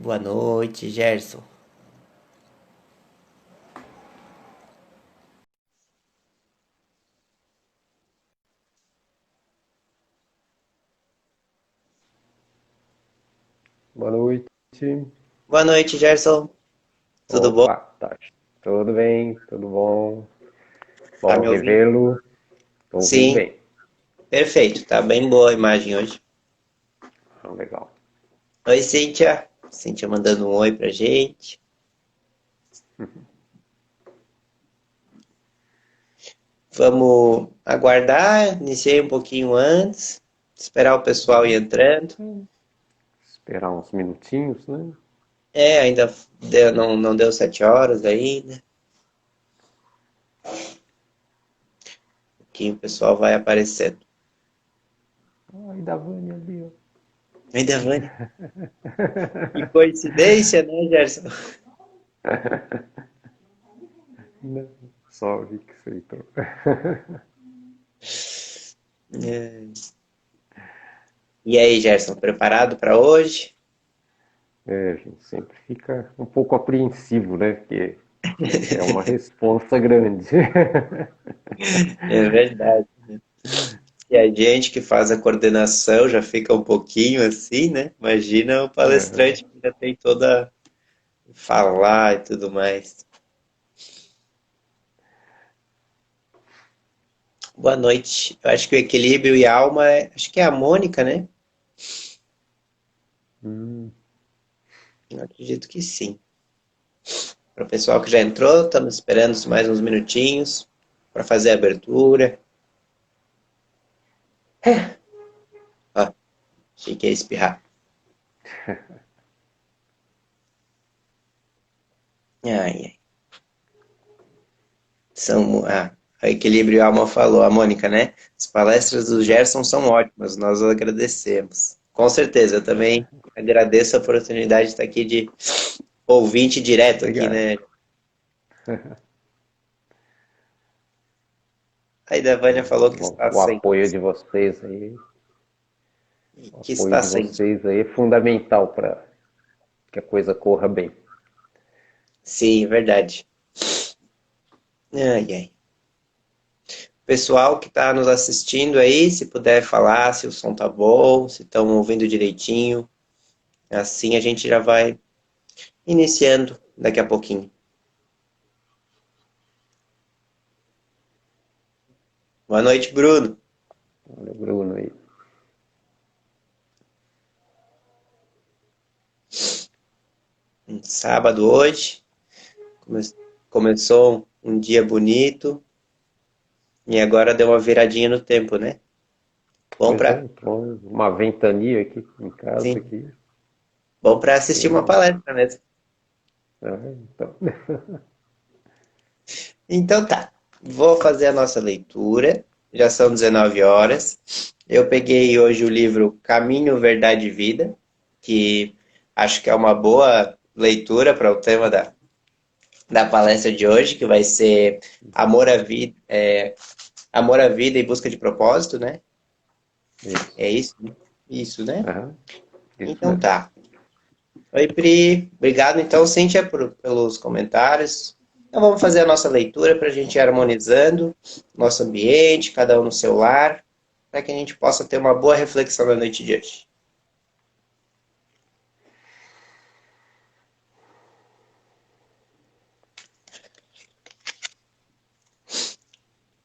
Boa noite, Gerson. Boa noite. Boa noite, Gerson. Tudo bom? Opa, tá. Tudo bem? Tudo bom? Tá Bom me ouvindo? revê-lo. Tô ouvindo Sim, bem. perfeito. Tá bem boa a imagem hoje. Ah, legal. Oi, Cíntia. Cíntia mandando um oi pra gente. Vamos aguardar. Iniciei um pouquinho antes. Esperar o pessoal ir entrando. Esperar uns minutinhos, né? Ainda não deu 7 horas ainda. Que o pessoal vai aparecendo. Ai, da Vânia ali, ó. Ainda vai. Que coincidência, né, Gerson? Não, só vi que você entrou. É. E aí, Gerson, preparado para hoje? É, a gente sempre fica um pouco apreensivo, né? Porque é uma responsa grande. É verdade. E a gente que faz a coordenação já fica um pouquinho assim, né? Imagina o Aham. palestrante que ainda tem toda falar e tudo mais. Boa noite. Eu acho que o equilíbrio e a alma, acho que é a Mônica, né? Hum, Eu acredito que sim. Para o pessoal que já entrou, estamos esperando mais uns minutinhos para fazer a abertura. Ó, achei que ia espirrar. Ai, ai. A Equilíbrio e a Alma falou, a Mônica, né? As palestras do Gerson são ótimas, nós agradecemos. Com certeza, eu também agradeço a oportunidade de estar aqui de ouvinte direto aqui, obrigado. né? Aí da Vânia falou que Bom, está o sem. apoio de vocês aí, o Que apoio está de sem. vocês aí é fundamental para que a coisa corra bem. Sim, é verdade. Ai, ai. Pessoal que está nos assistindo aí, se puder falar se o som tá bom, se estão ouvindo direitinho, assim a gente já vai iniciando daqui a pouquinho. Boa noite, Bruno. Olha o Bruno aí. Sábado hoje. Come- Começou um dia bonito e agora deu uma viradinha no tempo, né? Bom Pois é, para entrou uma ventania aqui em casa sim, aqui. bom para assistir uma E, palestra mesmo. então, Então tá, vou fazer a nossa leitura. Já são 19 horas. Eu peguei hoje o livro Caminho, Verdade e Vida, que acho que é uma boa leitura para o tema da palestra de hoje, que vai ser Amor à Vida e Busca de Propósito, né? isso. É isso? Isso, né? Aham, isso Então mesmo. tá. Oi, Pri. Obrigado, então, Cíntia, pelos comentários. Então, vamos fazer a nossa leitura para a gente ir harmonizando nosso ambiente, cada um no seu lar, para que a gente possa ter uma boa reflexão na noite de hoje.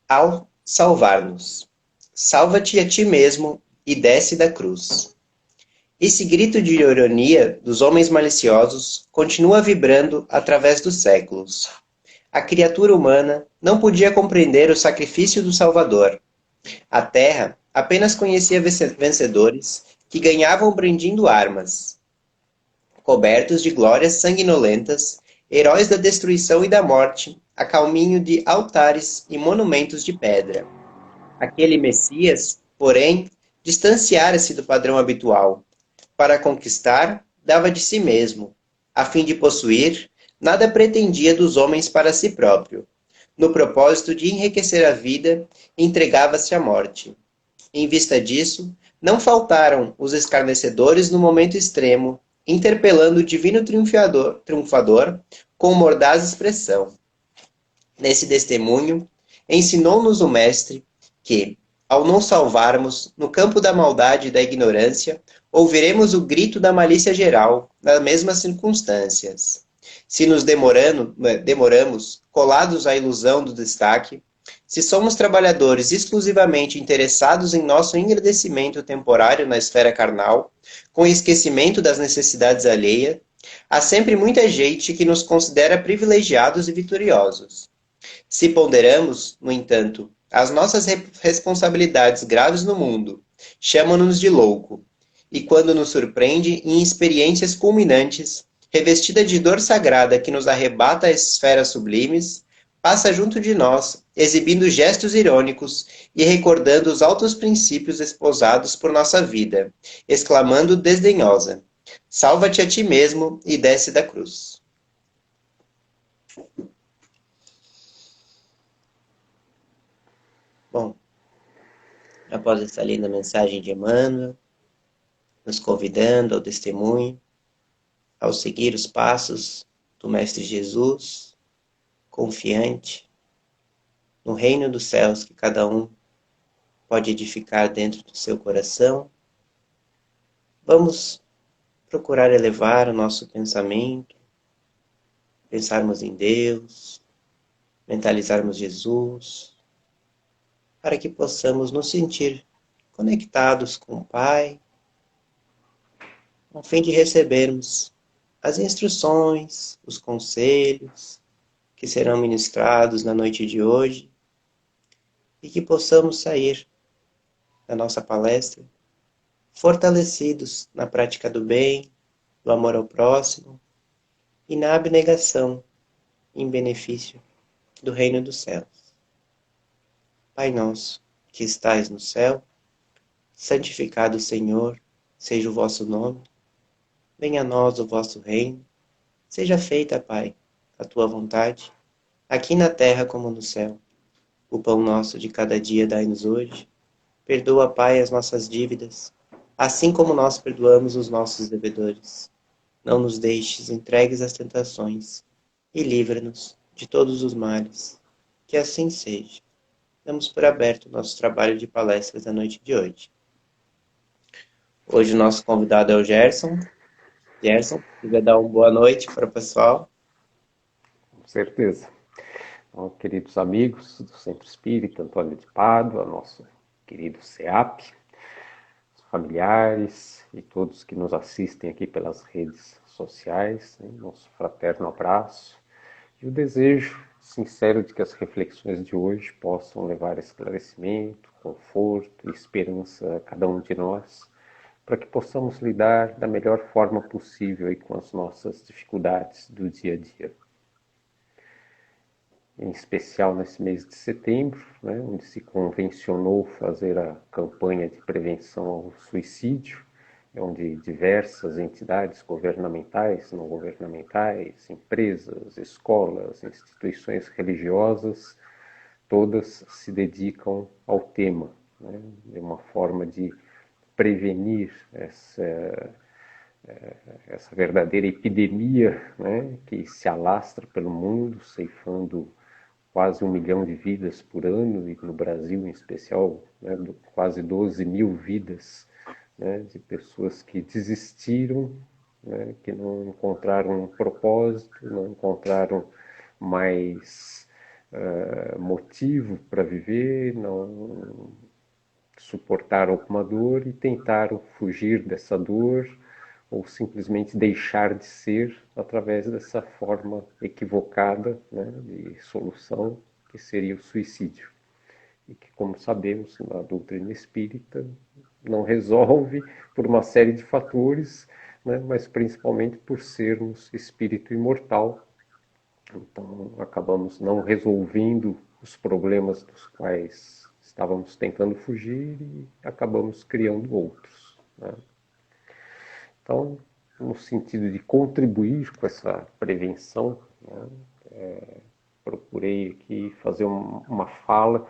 Ao salvar-nos, salva-te a ti mesmo e desce da cruz. Esse grito de ironia dos homens maliciosos continua vibrando através dos séculos. A criatura humana não podia compreender o sacrifício do Salvador. A Terra apenas conhecia vencedores que ganhavam brandindo armas, cobertos de glórias sanguinolentas, heróis da destruição e da morte, a caminho de altares e monumentos de pedra. Aquele Messias, porém, distanciara-se do padrão habitual. Para conquistar, dava de si mesmo. A fim de possuir, nada pretendia dos homens para si próprio. No propósito de enriquecer a vida, entregava-se à morte. Em vista disso, não faltaram os escarnecedores no momento extremo, interpelando o divino triunfador com mordaz expressão. Nesse testemunho, ensinou-nos o Mestre que, ao nos salvarmos, no campo da maldade e da ignorância, ouviremos o grito da malícia geral, nas mesmas circunstâncias. Se nos demoramos, colados à ilusão do destaque, se somos trabalhadores exclusivamente interessados em nosso engrandecimento temporário na esfera carnal, com esquecimento das necessidades alheias, há sempre muita gente que nos considera privilegiados e vitoriosos. Se ponderamos, no entanto, as nossas responsabilidades graves no mundo, chamam-nos de louco, e quando nos surpreende em experiências culminantes, revestida de dor sagrada que nos arrebata às esferas sublimes, passa junto de nós, exibindo gestos irônicos e recordando os altos princípios esposados por nossa vida, exclamando desdenhosa: Salva-te a ti mesmo e desce da cruz. Bom, após essa linda mensagem de Emmanuel, nos convidando ao testemunho, ao seguir os passos do Mestre Jesus, confiante no reino dos céus que cada um pode edificar dentro do seu coração, vamos procurar elevar o nosso pensamento, pensarmos em Deus, mentalizarmos Jesus, para que possamos nos sentir conectados com o Pai, a fim de recebermos as instruções, os conselhos que serão ministrados na noite de hoje e que possamos sair da nossa palestra fortalecidos na prática do bem, do amor ao próximo e na abnegação em benefício do reino dos céus. Pai nosso, que estais no céu, santificado Senhor, seja o vosso nome. Venha a nós o vosso reino. Seja feita, Pai, a tua vontade, aqui na terra como no céu. O pão nosso de cada dia dai-nos hoje. Perdoa, Pai, as nossas dívidas, assim como nós perdoamos os nossos devedores. Não nos deixes entregues às tentações e livra-nos de todos os males. Que assim seja. Damos por aberto o nosso trabalho de palestras da noite de hoje. Hoje o nosso convidado é o Gerson. Gerson, queria dar uma boa noite para o pessoal. Com certeza. Então, queridos amigos do Centro Espírita Antônio de Pádua, nosso querido SEAP, familiares e todos que nos assistem aqui pelas redes sociais, nosso fraterno abraço e o desejo sincero de que as reflexões de hoje possam levar esclarecimento, conforto e esperança a cada um de nós, para que possamos lidar da melhor forma possível aí com as nossas dificuldades do dia a dia. Em especial nesse mês de setembro, onde se convencionou fazer a campanha de prevenção ao suicídio, onde diversas entidades governamentais, não governamentais, empresas, escolas, instituições religiosas, todas se dedicam ao tema, de uma forma de prevenir essa verdadeira epidemia, que se alastra pelo mundo, ceifando quase 1 milhão de vidas por ano, e no Brasil em especial, quase 12 mil vidas, de pessoas que desistiram, que não encontraram um propósito, não encontraram mais motivo para viver, não suportaram alguma dor e tentaram fugir dessa dor ou simplesmente deixar de ser através dessa forma equivocada, de solução, que seria o suicídio. E que, como sabemos, na doutrina espírita não resolve por uma série de fatores, mas principalmente por sermos espírito imortal. Então, acabamos não resolvendo os problemas dos quais estávamos tentando fugir e acabamos criando outros. Então, no sentido de contribuir com essa prevenção, procurei aqui fazer uma fala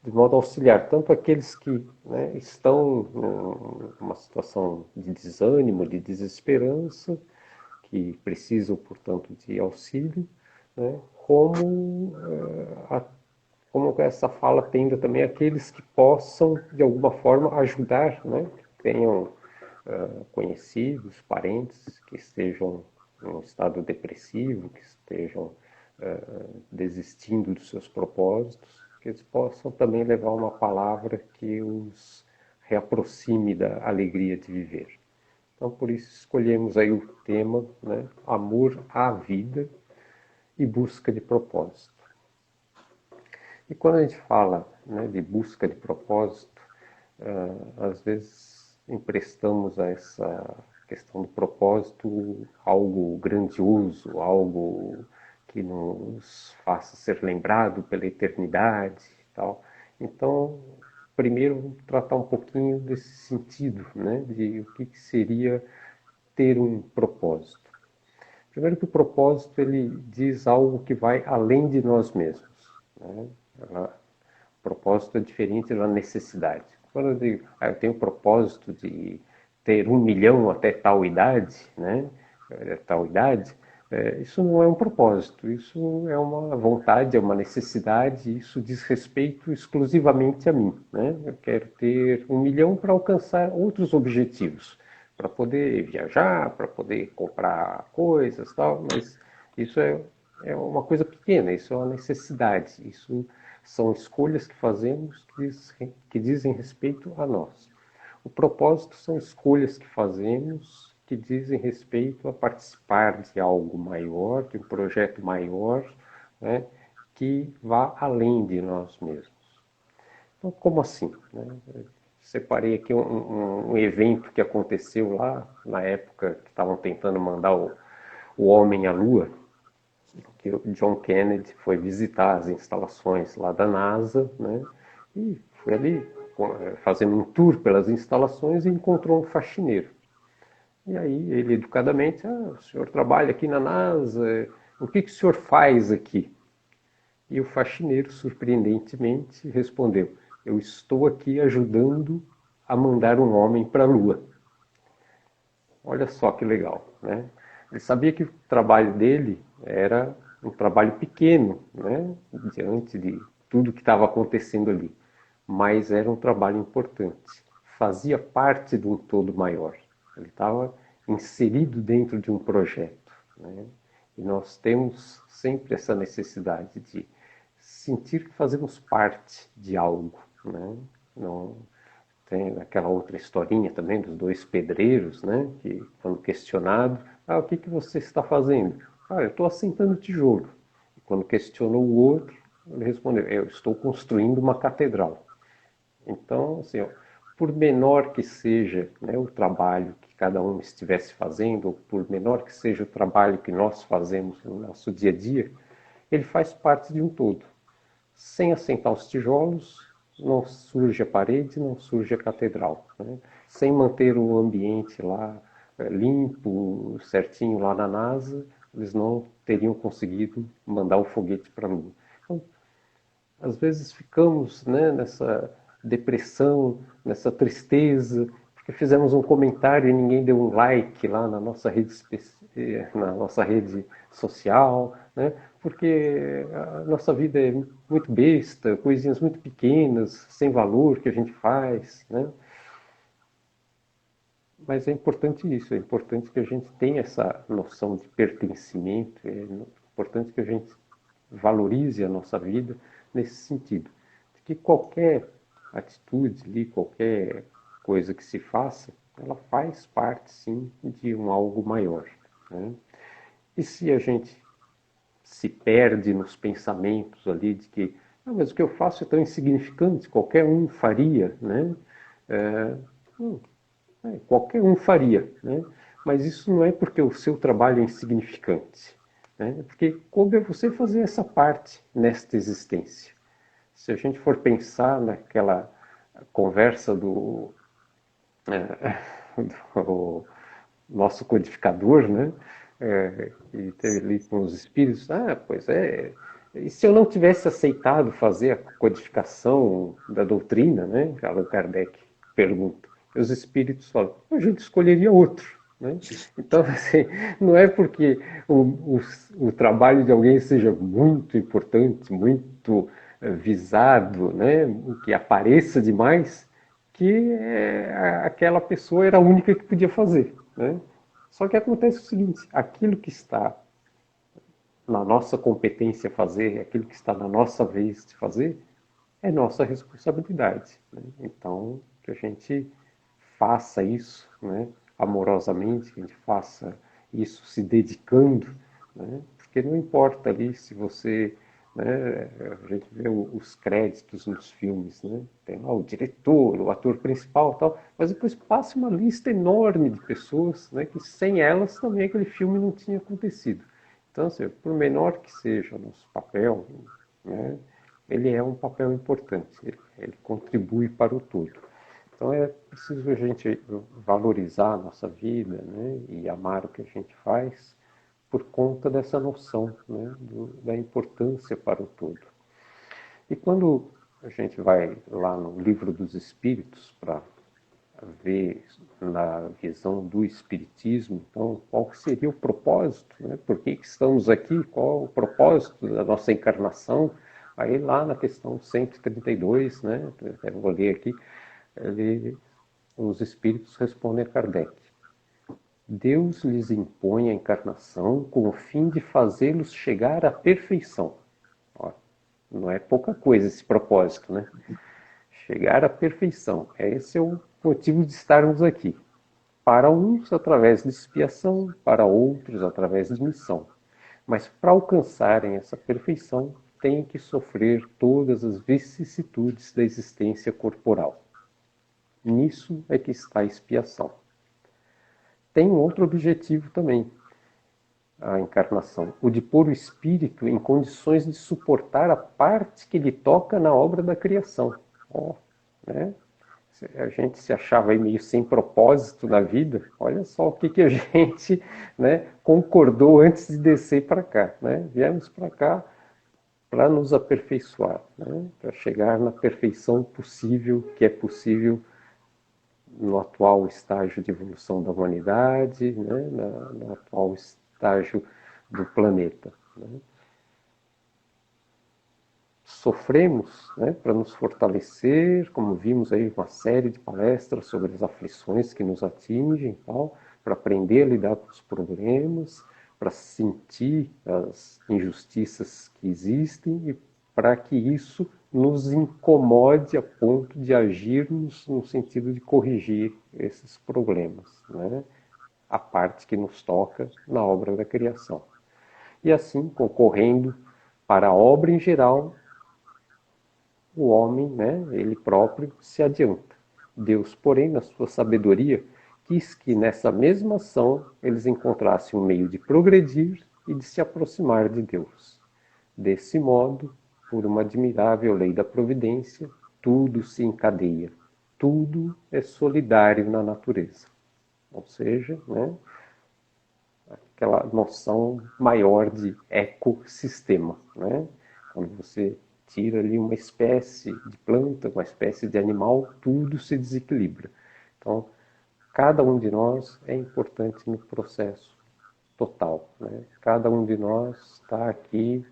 de modo a auxiliar tanto aqueles que, né, estão numa situação de desânimo, de desesperança, que precisam, portanto, de auxílio, né, como essa fala tenda também aqueles que possam, de alguma forma, ajudar, né, que tenham conhecidos, parentes que estejam em um estado depressivo, que estejam desistindo dos seus propósitos, que eles possam também levar uma palavra que os reaproxime da alegria de viver. Então, por isso escolhemos aí o tema, né, amor à vida e busca de propósito. E quando a gente fala, né, de busca de propósito, às vezes emprestamos a essa questão do propósito algo grandioso, algo que nos faça ser lembrado pela eternidade e tal. Então, primeiro vamos tratar um pouquinho desse sentido, né, de o que seria ter um propósito. Primeiro que o propósito ele diz algo que vai além de nós mesmos, né? O propósito é diferente da necessidade. Quando eu digo, eu tenho o propósito de ter 1 milhão até tal idade, né? Tal idade, isso não é um propósito, isso é uma vontade, é uma necessidade, isso diz respeito exclusivamente a mim, né? Eu quero ter 1 milhão para alcançar outros objetivos, para poder viajar, para poder comprar coisas, tal, mas isso é uma coisa pequena, isso é uma necessidade, isso são escolhas que fazemos que dizem respeito a nós. O propósito são escolhas que fazemos que dizem respeito a participar de algo maior, de um projeto maior, né, que vá além de nós mesmos. Então, como assim? Né? Separei aqui um evento que aconteceu lá na época que estavam tentando mandar o homem à Lua, que o John Kennedy foi visitar as instalações lá da NASA, né? E foi ali fazendo um tour pelas instalações e encontrou um faxineiro. E aí ele educadamente, o senhor trabalha aqui na NASA, o que o senhor faz aqui? E o faxineiro, surpreendentemente, respondeu, eu estou aqui ajudando a mandar um homem para a Lua. Olha só que legal, né? Ele sabia que o trabalho dele era um trabalho pequeno, né? Diante de tudo que estava acontecendo ali, mas era um trabalho importante. Fazia parte de um todo maior. Ele estava inserido dentro de um projeto, né? E nós temos sempre essa necessidade de sentir que fazemos parte de algo, né? Não, tem aquela outra historinha também dos dois pedreiros, né? Que quando questionado, o que você está fazendo? Eu estou assentando tijolo. E quando questionou o outro, ele respondeu, eu estou construindo uma catedral. Então, assim, ó, por menor que seja, né, o trabalho que cada um estivesse fazendo, ou por menor que seja o trabalho que nós fazemos no nosso dia a dia, ele faz parte de um todo. Sem assentar os tijolos, não surge a parede, não surge a catedral. Né? Sem manter o ambiente lá limpo, certinho lá na NASA, eles não teriam conseguido mandar o foguete para a Lua. Então, às vezes ficamos, né, nessa depressão, nessa tristeza, porque fizemos um comentário e ninguém deu um like lá na nossa rede social, né? Porque a nossa vida é muito besta, coisinhas muito pequenas, sem valor que a gente faz, né? Mas é importante isso, é importante que a gente tenha essa noção de pertencimento, é importante que a gente valorize a nossa vida nesse sentido. De que qualquer atitude ali, qualquer coisa que se faça, ela faz parte sim de um algo maior, né? E se a gente se perde nos pensamentos ali de que mas o que eu faço é tão insignificante, qualquer um faria, né? É, qualquer um faria, né? Mas isso não é porque o seu trabalho é insignificante, né? É porque coube a você fazer essa parte nesta existência. Se a gente for pensar naquela conversa do nosso codificador, né? Que teve ali com os espíritos, pois é, E se eu não tivesse aceitado fazer a codificação da doutrina, né, Allan Kardec pergunta, os espíritos falam, a gente escolheria outro. Né? Então, assim, não é porque o trabalho de alguém seja muito importante, muito visado, né, que apareça demais, que aquela pessoa era a única que podia fazer. Né? Só que acontece o seguinte, aquilo que está na nossa competência fazer, aquilo que está na nossa vez de fazer, é nossa responsabilidade. Né? Então, que a gente faça isso, né, amorosamente, que a gente faça isso se dedicando, né, porque não importa ali se você, né, a gente vê os créditos nos filmes, né, tem lá o diretor, o ator principal, tal, mas depois passa uma lista enorme de pessoas, né, que sem elas também aquele filme não tinha acontecido. Então, assim, por menor que seja o nosso papel, né, ele é um papel importante, ele contribui para o todo. Então é preciso a gente valorizar a nossa vida, né, e amar o que a gente faz por conta dessa noção, né, da importância para o todo. E quando a gente vai lá no Livro dos Espíritos para ver na visão do Espiritismo, então qual seria o propósito, né? Por que estamos aqui, qual o propósito da nossa encarnação? Aí lá na questão 132, né, eu vou ler aqui, os espíritos respondem a Kardec. Deus lhes impõe a encarnação com o fim de fazê-los chegar à perfeição. Ó, não é pouca coisa esse propósito, né? Chegar à perfeição. Esse é o motivo de estarmos aqui. Para uns, através de expiação, para outros, através de missão. Mas para alcançarem essa perfeição, têm que sofrer todas as vicissitudes da existência corporal. Nisso é que está a expiação. Tem um outro objetivo também, a encarnação, o de pôr o espírito em condições de suportar a parte que lhe toca na obra da criação. Oh, né? A gente se achava aí meio sem propósito na vida, olha só o que a gente, né, concordou antes de descer para cá. Né? Viemos para cá para nos aperfeiçoar, né? Para chegar na perfeição possível, que é possível no atual estágio de evolução da humanidade, né? No atual estágio do planeta. Né? Sofremos, né, para nos fortalecer, como vimos aí uma série de palestras sobre as aflições que nos atingem, tal, para aprender a lidar com os problemas, para sentir as injustiças que existem e para que isso nos incomode a ponto de agirmos no sentido de corrigir esses problemas, né? A parte que nos toca na obra da criação. E assim, concorrendo para a obra em geral, o homem, né, ele próprio, se adianta. Deus, porém, na sua sabedoria, quis que nessa mesma ação eles encontrassem um meio de progredir e de se aproximar de Deus. Desse modo, por uma admirável lei da providência, tudo se encadeia, tudo é solidário na natureza. Ou seja, né, aquela noção maior de ecossistema. Né? Quando você tira ali uma espécie de planta, uma espécie de animal, tudo se desequilibra. Então, cada um de nós é importante no processo total. Né? Cada um de nós está aqui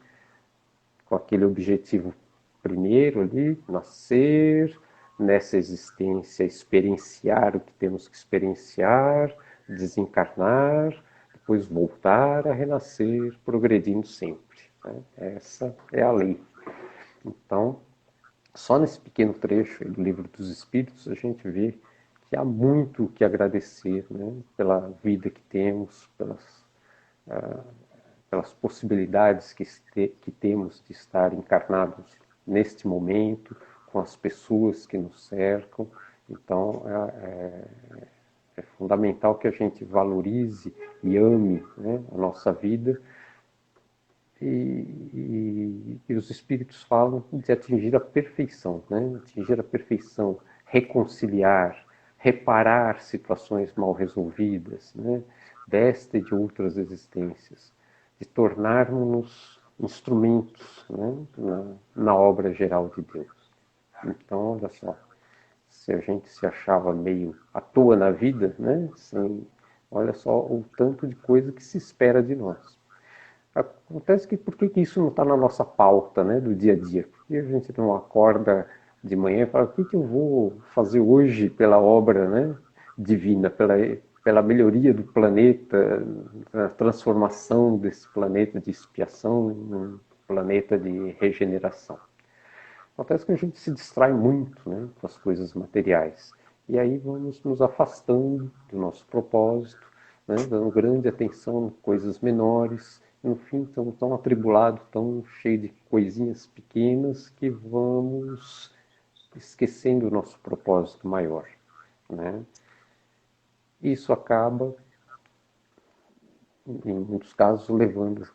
com aquele objetivo primeiro ali, nascer, nessa existência experienciar o que temos que experienciar, desencarnar, depois voltar a renascer, progredindo sempre. Né? Essa é a lei. Então, só nesse pequeno trecho do Livro dos Espíritos a gente vê que há muito o que agradecer, né? Pela vida que temos, pelas possibilidades que temos de estar encarnados neste momento, com as pessoas que nos cercam. Então, é fundamental que a gente valorize e ame, né, a nossa vida. E os espíritos falam de atingir a perfeição, né? Atingir a perfeição, reconciliar, reparar situações mal resolvidas, né? Desta e de outras existências, de tornarmos-nos instrumentos, né, na obra geral de Deus. Então, olha só, se a gente se achava meio à toa na vida, né, sem, olha só o tanto de coisa que se espera de nós. Acontece que por que isso não está na nossa pauta, né, do dia a dia? Por que a gente não acorda de manhã e fala, o que eu vou fazer hoje pela obra, né, divina, pela melhoria do planeta, a transformação desse planeta de expiação num planeta de regeneração? Acontece que a gente se distrai muito, né, com as coisas materiais. E aí vamos nos afastando do nosso propósito, né, dando grande atenção em coisas menores. E no fim, estamos tão atribulados, tão cheios de coisinhas pequenas, que vamos esquecendo o nosso propósito maior. Né? Isso acaba, em muitos casos, levando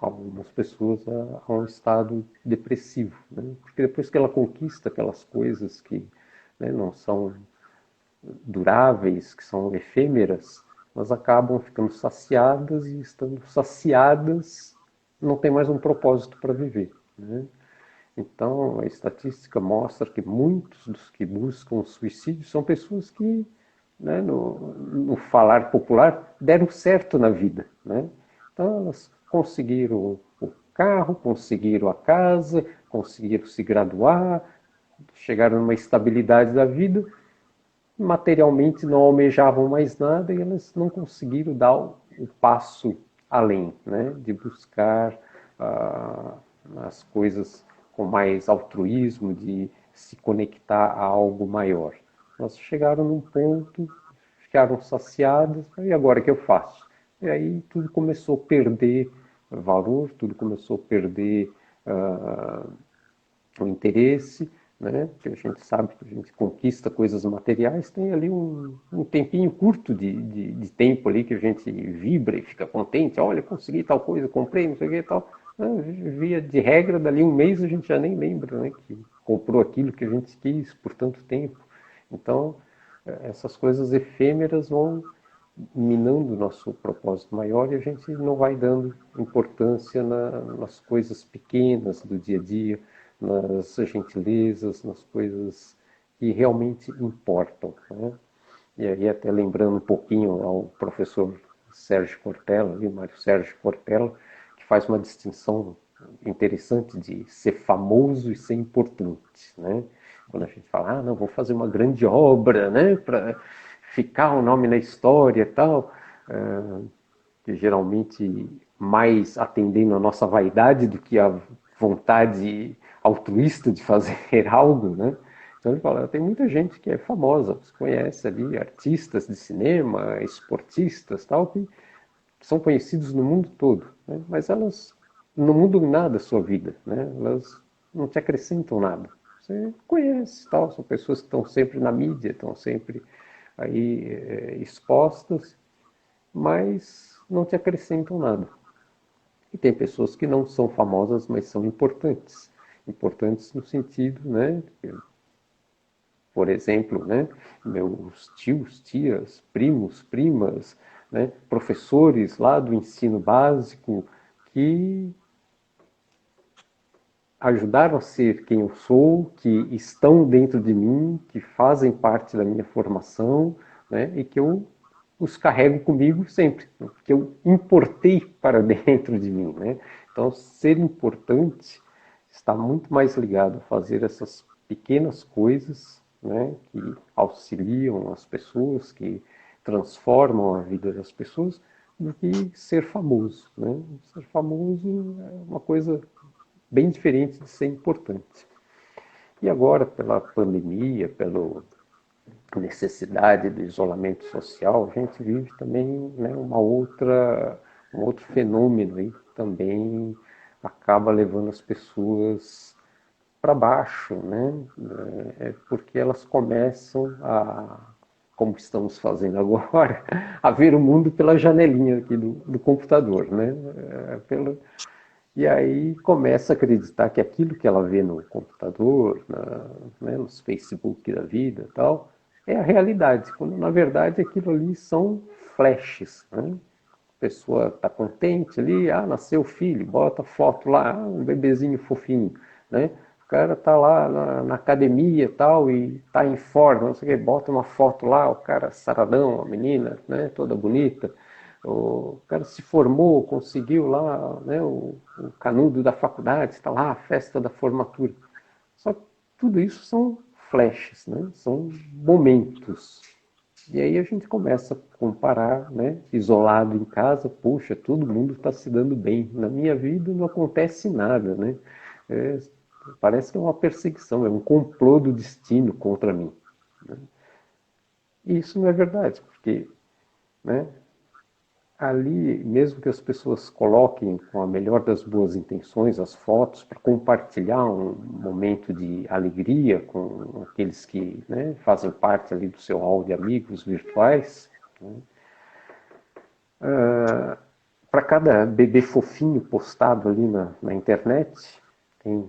algumas pessoas a um estado depressivo. Né? Porque depois que ela conquista aquelas coisas que, né, não são duráveis, que são efêmeras, elas acabam ficando saciadas e, estando saciadas, não tem mais um propósito para viver. Né? Então, a estatística mostra que muitos dos que buscam suicídio são pessoas que, né, no falar popular, deram certo na vida. Né? Então, elas conseguiram o carro, conseguiram a casa, conseguiram se graduar, chegaram numa estabilidade da vida, materialmente não almejavam mais nada e elas não conseguiram dar o passo além, né, de buscar as coisas com mais altruísmo, de se conectar a algo maior. Elas chegaram num ponto, ficaram saciadas, e agora o que eu faço? E aí tudo começou a perder valor, tudo começou a perder o interesse, né? Porque a gente sabe que a gente conquista coisas materiais, tem ali um tempinho curto de tempo ali que a gente vibra e fica contente, olha, consegui tal coisa, comprei, não sei o que e tal. Via de regra, dali um mês a gente já nem lembra, né, que comprou aquilo que a gente quis por tanto tempo. Então, essas coisas efêmeras vão minando o nosso propósito maior e a gente não vai dando importância nas coisas pequenas do dia a dia, nas gentilezas, nas coisas que realmente importam. Né? E aí, até lembrando um pouquinho ao professor Sérgio Cortella, Mário Sérgio Cortella, que faz uma distinção interessante de ser famoso e ser importante. Né? Quando a gente fala, não, vou fazer uma grande obra, né, para ficar o nome na história e tal, que geralmente mais atendendo a nossa vaidade do que a vontade altruísta de fazer algo, né? Então ele fala, tem muita gente que é famosa, você conhece ali artistas de cinema, esportistas, tal, que são conhecidos no mundo todo, né? Mas elas não mudam nada a sua vida, né? Elas não te acrescentam nada. Você conhece, tal, são pessoas que estão sempre na mídia, estão sempre aí expostas, mas não te acrescentam nada. E tem pessoas que não são famosas, mas são importantes. Importantes no sentido, né, por exemplo, né, meus tios, tias, primos, primas, né, professores lá do ensino básico que ajudaram a ser quem eu sou, que estão dentro de mim, que fazem parte da minha formação, né, e que eu os carrego comigo sempre, que eu importei para dentro de mim. Né? Então, ser importante está muito mais ligado a fazer essas pequenas coisas, né, que auxiliam as pessoas, que transformam a vida das pessoas, do que ser famoso. Né? Ser famoso é uma coisa bem diferente de ser importante. E agora, pela pandemia, pela necessidade do isolamento social, a gente vive também, né, um outro fenômeno aí que também acaba levando as pessoas para baixo, né? Porque elas começam a, como estamos fazendo agora, a ver o mundo pela janelinha aqui do computador, né? E aí começa a acreditar que aquilo que ela vê no computador, né, nos Facebook da vida e tal, é a realidade, quando na verdade aquilo ali são flashes. Né? pessoa está contente ali, nasceu o filho, bota foto lá, um bebezinho fofinho, né? O cara tá lá na academia e tal, e tá em forma, não sei o que, bota uma foto lá, o cara saradão, a menina, né, toda bonita. O cara se formou, conseguiu lá, né, o canudo da faculdade, está lá, a festa da formatura. Só que tudo isso são flashes, né? São momentos. E aí a gente começa a comparar, né? Isolado em casa, puxa, todo mundo está se dando bem. Na minha vida não acontece nada, né? É, parece que é uma perseguição, é um complô do destino contra mim. Né? E isso não é verdade, porque, né, ali, mesmo que as pessoas coloquem com a melhor das boas intenções as fotos para compartilhar um momento de alegria com aqueles que, né, fazem parte ali do seu hall de amigos virtuais, né, para cada bebê fofinho postado ali na internet, tem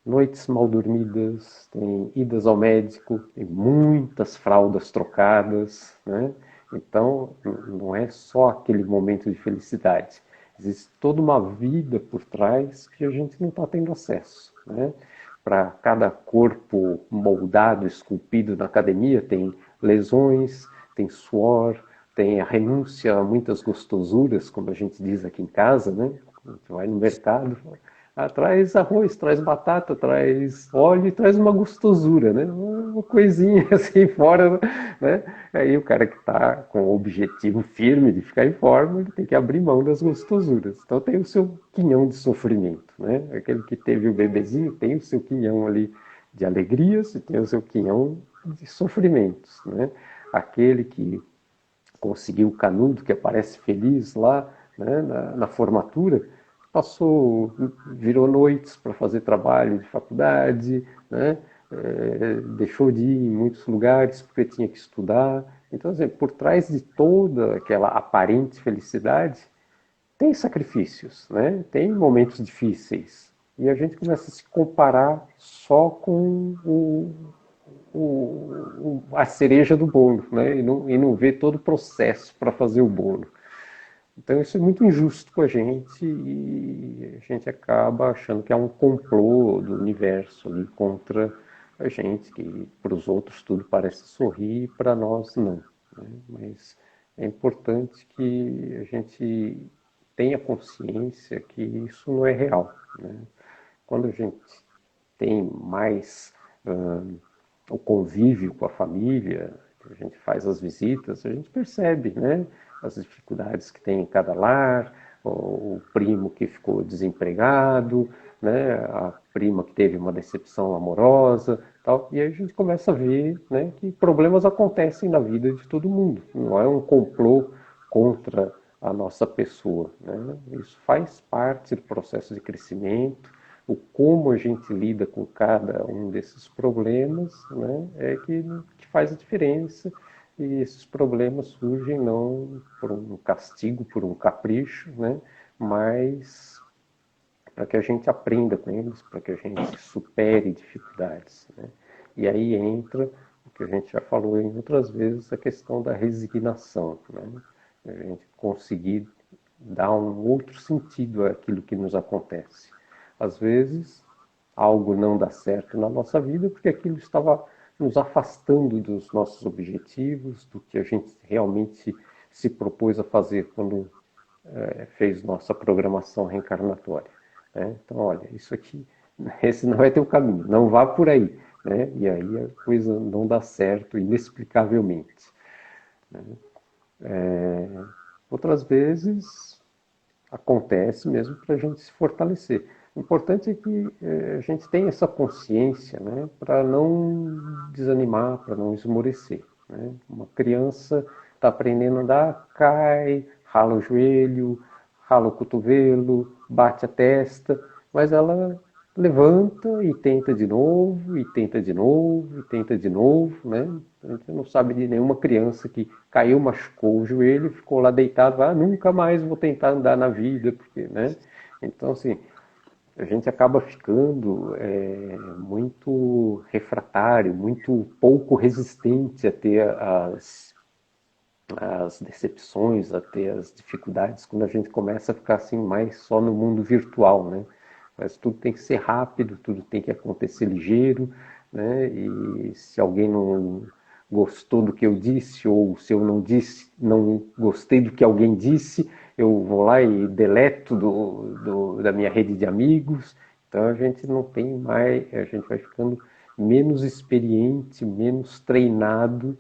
noites mal dormidas, tem idas ao médico, tem muitas fraldas trocadas, né? Então, não é só aquele momento de felicidade. Existe toda uma vida por trás que a gente não está tendo acesso, né? Para cada corpo moldado, esculpido na academia, tem lesões, tem suor, tem a renúncia a muitas gostosuras, como a gente diz aqui em casa, né? A gente vai no mercado, traz arroz, traz batata, traz óleo e traz uma gostosura, né? Uma coisinha assim fora, né? Aí o cara que está com o objetivo firme de ficar em forma, ele tem que abrir mão das gostosuras. Então tem o seu quinhão de sofrimento, né? Aquele que teve o bebezinho tem o seu quinhão ali de alegrias e tem o seu quinhão de sofrimentos, né? Aquele que conseguiu o canudo, que aparece feliz lá, né, na formatura, passou, virou noites para fazer trabalho de faculdade, né, deixou de ir em muitos lugares porque tinha que estudar. Então, assim, por trás de toda aquela aparente felicidade, tem sacrifícios, né, tem momentos difíceis. E a gente começa a se comparar só com a cereja do bolo, né? E não vê todo o processo para fazer o bolo. Então isso é muito injusto com a gente e a gente acaba achando que é um complô do universo ali contra a gente, que para os outros tudo parece sorrir e para nós não. Né? Mas é importante que a gente tenha consciência que isso não é real. Né? Quando a gente tem mais o convívio com a família, a gente faz as visitas, a gente percebe, né, as dificuldades que tem em cada lar, o primo que ficou desempregado, né, a prima que teve uma decepção amorosa, tal, e aí a gente começa a ver, né, que problemas acontecem na vida de todo mundo. Não é um complô contra a nossa pessoa, né? Isso faz parte do processo de crescimento. O como a gente lida com cada um desses problemas, né, é que faz a diferença. E esses problemas surgem não por um castigo, por um capricho, né, mas para que a gente aprenda com eles, para que a gente supere dificuldades. Né? E aí entra o que a gente já falou em outras vezes, a questão da resignação. Né? A gente conseguir dar um outro sentido àquilo que nos acontece. Às vezes, algo não dá certo na nossa vida porque aquilo estava nos afastando dos nossos objetivos, do que a gente realmente se propôs a fazer quando fez nossa programação reencarnatória. Né? Então, olha, isso aqui, esse não é teu caminho, não vá por aí. Né? E aí a coisa não dá certo inexplicavelmente. Né? Outras vezes acontece mesmo para a gente se fortalecer. O importante é que a gente tenha essa consciência, né, para não desanimar, para não esmorecer. Né? Uma criança está aprendendo a andar, cai, rala o joelho, rala o cotovelo, bate a testa, mas ela levanta e tenta de novo, e tenta de novo, e tenta de novo, né? A gente não sabe de nenhuma criança que caiu, machucou o joelho, ficou lá deitado, nunca mais vou tentar andar na vida, porque, né? Então, assim, a gente acaba ficando muito refratário, muito pouco resistente a ter as decepções, até as dificuldades, quando a gente começa a ficar assim mais só no mundo virtual, né? Mas tudo tem que ser rápido, tudo tem que acontecer ligeiro, né? E se alguém não gostou do que eu disse, ou se eu não disse, não gostei do que alguém disse, eu vou lá e deleto da minha rede de amigos. Então a gente não tem mais, a gente vai ficando menos experiente, menos treinado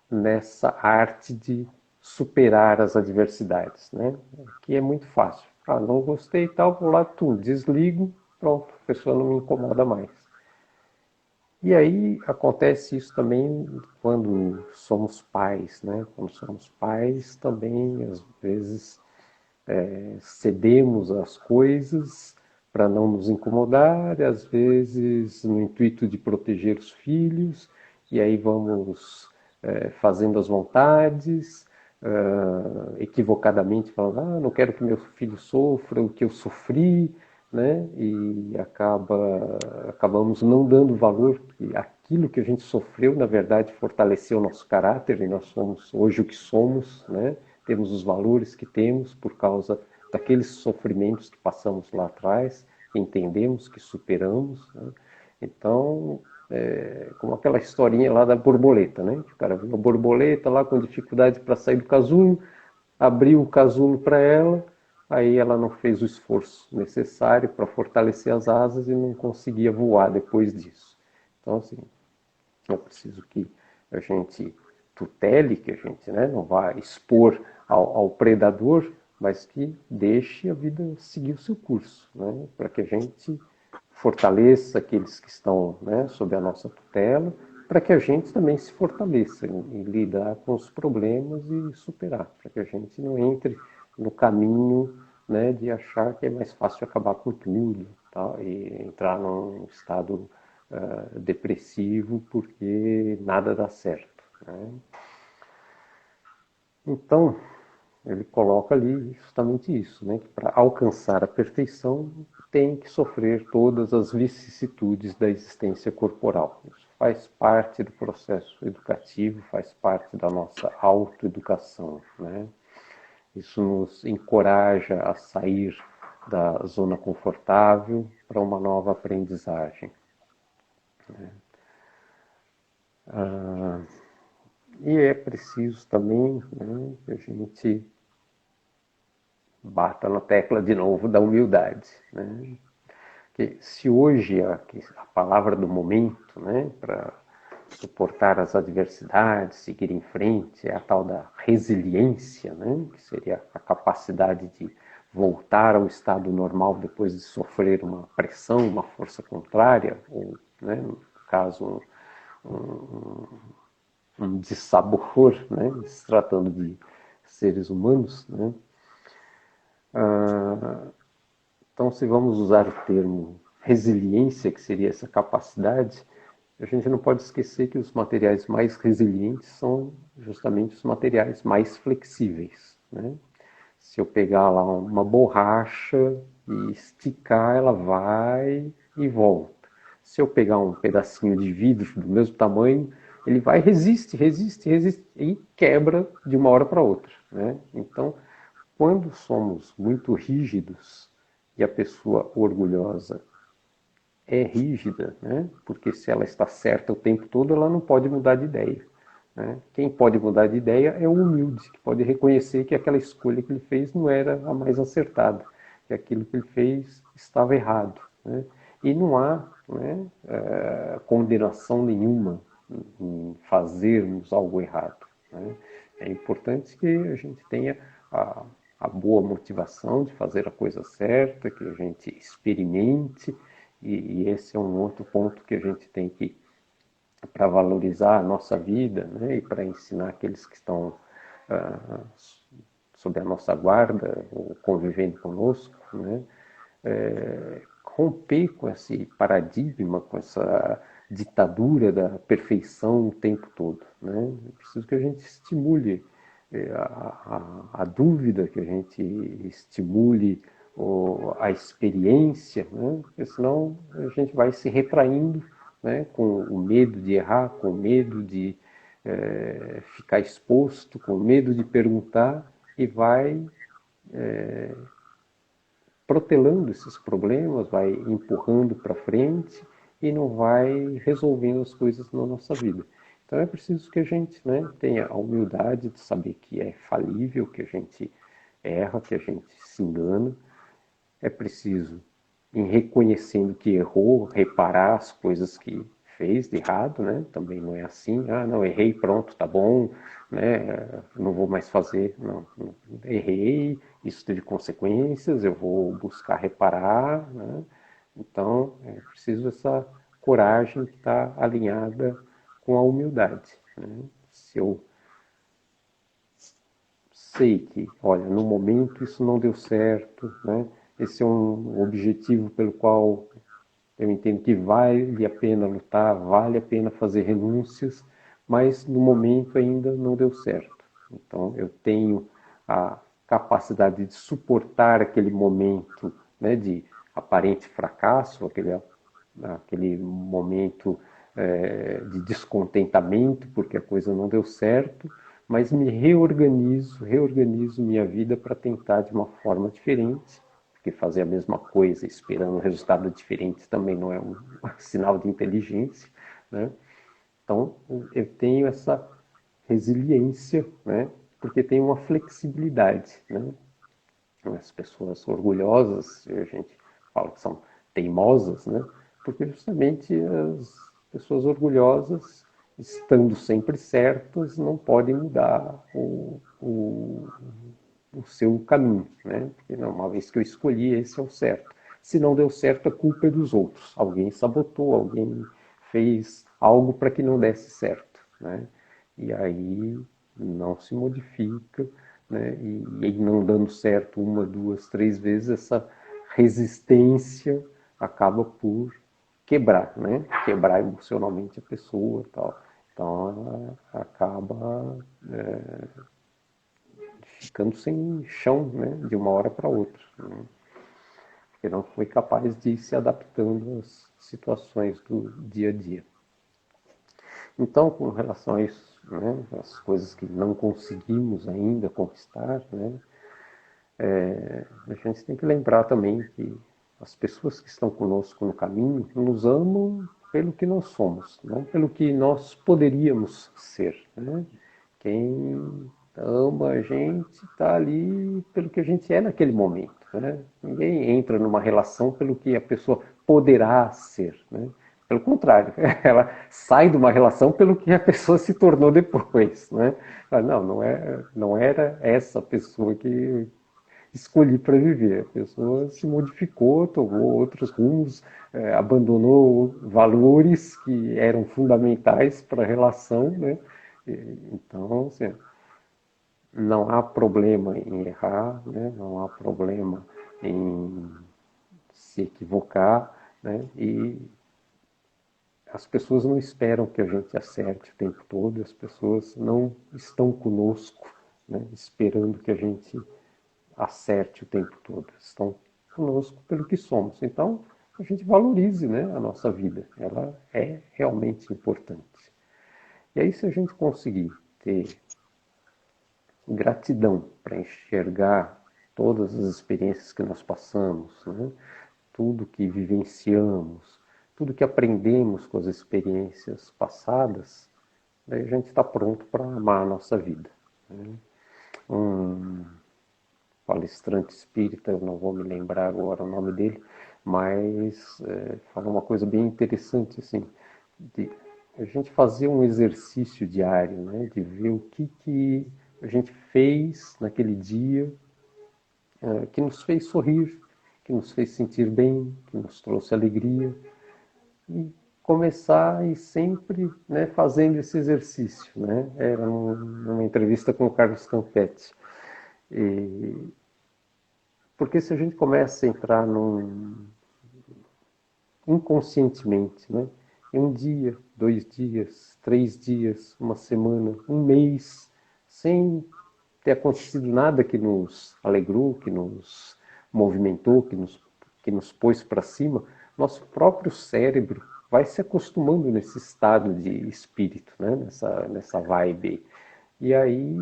nessa arte de superar as adversidades, né? Que é muito fácil. Ah, não gostei e tal, vou lá, desligo, pronto, a pessoa não me incomoda mais. E aí acontece isso também quando somos pais, né? Quando somos pais também, às vezes, cedemos às coisas para não nos incomodar, às vezes no intuito de proteger os filhos, e aí vamos fazendo as vontades, equivocadamente falando, não quero que meu filho sofra o que eu sofri, né? E acabamos não dando valor, que aquilo que a gente sofreu, na verdade, fortaleceu o nosso caráter, e nós somos hoje o que somos, né? Temos os valores que temos por causa daqueles sofrimentos que passamos lá atrás, que entendemos, que superamos, né? Então, como aquela historinha lá da borboleta, né? O cara viu a borboleta lá com dificuldade para sair do casulo, abriu o casulo para ela, aí ela não fez o esforço necessário para fortalecer as asas e não conseguia voar depois disso. Então, assim, é preciso que a gente tutele, que a gente, né, não vá expor ao predador, mas que deixe a vida seguir o seu curso, né, para que a gente fortaleça aqueles que estão, né, sob a nossa tutela, para que a gente também se fortaleça em lidar com os problemas e superar, para que a gente não entre no caminho, né, de achar que é mais fácil acabar com tudo, tá, e entrar num estado depressivo porque nada dá certo, né? Então, ele coloca ali justamente isso, né? Que para alcançar a perfeição tem que sofrer todas as vicissitudes da existência corporal. Isso faz parte do processo educativo, faz parte da nossa autoeducação, né? Isso nos encoraja a sair da zona confortável para uma nova aprendizagem. E é preciso também, né, que a gente bata na tecla de novo da humildade, né? Que se hoje a palavra do momento, né, para suportar as adversidades, seguir em frente, é a tal da resiliência, né, que seria a capacidade de voltar ao estado normal depois de sofrer uma pressão, uma força contrária, ou, né, no caso, um dissabor, né, se tratando de seres humanos, né. Então, se vamos usar o termo resiliência, que seria essa capacidade, a gente não pode esquecer que os materiais mais resilientes são justamente os materiais mais flexíveis, né? Se eu pegar lá uma borracha e esticar, ela vai e volta. Se eu pegar um pedacinho de vidro do mesmo tamanho, ele vai, resiste e quebra de uma hora para outra, né? Então, quando somos muito rígidos e a pessoa orgulhosa é rígida, né? Porque se ela está certa o tempo todo, ela não pode mudar de ideia, né? Quem pode mudar de ideia é o humilde, que pode reconhecer que aquela escolha que ele fez não era a mais acertada, que aquilo que ele fez estava errado, né? E não há, né, condenação nenhuma em fazermos algo errado, né? É importante que a gente tenha a boa motivação de fazer a coisa certa, que a gente experimente, e esse é um outro ponto que a gente tem que, para valorizar a nossa vida, né, e para ensinar aqueles que estão ah, sob a nossa guarda, ou convivendo conosco, né, romper com esse paradigma, com essa ditadura da perfeição o tempo todo, né? É preciso que a gente estimule a dúvida, que a gente estimule a experiência, né? Porque senão a gente vai se retraindo, né? Com o medo de errar, com o medo de ficar exposto, com medo de perguntar, e vai protelando esses problemas, vai empurrando para frente e não vai resolvendo as coisas na nossa vida. Então é preciso que a gente, né, tenha a humildade de saber que é falível, que a gente erra, que a gente se engana. É preciso, em reconhecendo que errou, reparar as coisas que fez de errado, né? Também não é assim, não, errei, pronto, tá bom, né? Não vou mais fazer, não, errei, isso teve consequências, eu vou buscar reparar, né? Então, é preciso essa coragem que está alinhada com a humildade, né? Se eu sei que, olha, no momento isso não deu certo, né? Esse é um objetivo pelo qual eu entendo que vale a pena lutar, vale a pena fazer renúncias, mas no momento ainda não deu certo. Então eu tenho a capacidade de suportar aquele momento, né, de aparente fracasso, aquele momento de descontentamento porque a coisa não deu certo, mas me reorganizo minha vida para tentar de uma forma diferente, porque fazer a mesma coisa esperando um resultado diferente também não é um sinal de inteligência, né? Então eu tenho essa resiliência, né? Porque tem uma flexibilidade, né? As pessoas orgulhosas, a gente fala que são teimosas, né? Porque justamente as pessoas orgulhosas, estando sempre certas, não podem mudar o seu caminho, né? Porque não, uma vez que eu escolhi, esse é o certo. Se não deu certo, a culpa é dos outros. Alguém sabotou, alguém fez algo para que não desse certo, né? E aí não se modifica, né? E não dando certo uma, duas, três vezes, essa resistência acaba por quebrar, né? Quebrar emocionalmente a pessoa e tal. Então ela acaba ficando sem chão, né? De uma hora para outra, né? Porque não foi capaz de ir se adaptando às situações do dia a dia. Então, com relação a isso, né, as coisas que não conseguimos ainda conquistar, né, a gente tem que lembrar também que as pessoas que estão conosco no caminho nos amam pelo que nós somos, não pelo que nós poderíamos ser, né? Quem ama a gente está ali pelo que a gente é naquele momento, né? Ninguém entra numa relação pelo que a pessoa poderá ser, né? Pelo contrário, ela sai de uma relação pelo que a pessoa se tornou depois, né? Não era essa pessoa que escolhi para viver. A pessoa se modificou, tomou outros rumos, abandonou valores que eram fundamentais para a relação, né? Então, assim, não há problema em errar, né? Não há problema em se equivocar, né? E as pessoas não esperam que a gente acerte o tempo todo, as pessoas não estão conosco, né? Esperando que a gente acerte o tempo todo. Estão conosco pelo que somos. Então, a gente valorize, né, a nossa vida. Ela é realmente importante. E aí, se a gente conseguir ter gratidão para enxergar todas as experiências que nós passamos, né, tudo que vivenciamos, tudo que aprendemos com as experiências passadas, daí a gente está pronto para amar a nossa vida, né? Um palestrante espírita, eu não vou me lembrar agora o nome dele, mas falou uma coisa bem interessante, assim, de a gente fazer um exercício diário, né, de ver o que a gente fez naquele dia, que nos fez sorrir, que nos fez sentir bem, que nos trouxe alegria, e começar a ir sempre, né, fazendo esse exercício, né? Era numa entrevista com o Carlos Campetti. E porque se a gente começa a entrar inconscientemente, né? Em um dia, 2 dias, 3 dias, uma semana, um mês, sem ter acontecido nada que nos alegrou, que nos movimentou, que nos pôs para cima, nosso próprio cérebro vai se acostumando nesse estado de espírito, né? Nessa vibe. E aí,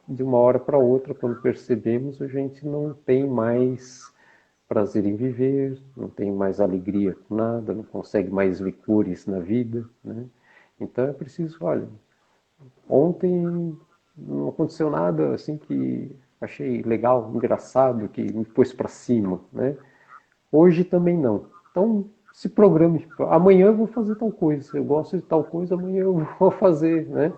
de uma hora para outra, quando percebemos, a gente não tem mais prazer em viver, não tem mais alegria com nada, não consegue mais ver cores na vida, né? Então é preciso, olha, ontem não aconteceu nada assim que achei legal, engraçado, que me pôs para cima, né? Hoje também não. Então se programe, amanhã eu vou fazer tal coisa, eu gosto de tal coisa, amanhã eu vou fazer, né?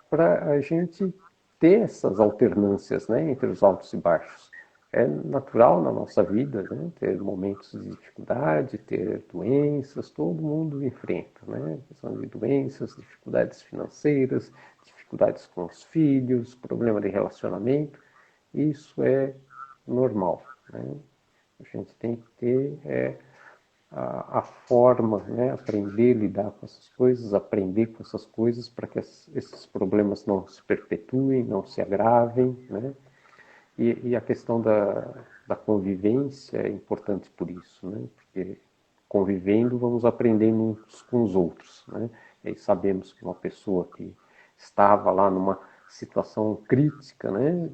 Para a gente ter essas alternâncias, né, entre os altos e baixos. É natural na nossa vida, né, ter momentos de dificuldade, ter doenças, todo mundo enfrenta, né, questão de doenças, dificuldades financeiras, dificuldades com os filhos, problema de relacionamento, isso é normal, né? A gente tem que ter a forma, né, aprender a lidar com essas coisas, aprender com essas coisas para que esses problemas não se perpetuem, não se agravem, né? E a questão da convivência é importante por isso, né? Porque convivendo vamos aprendendo uns com os outros, né? E aí sabemos que uma pessoa que estava lá numa situação crítica, né?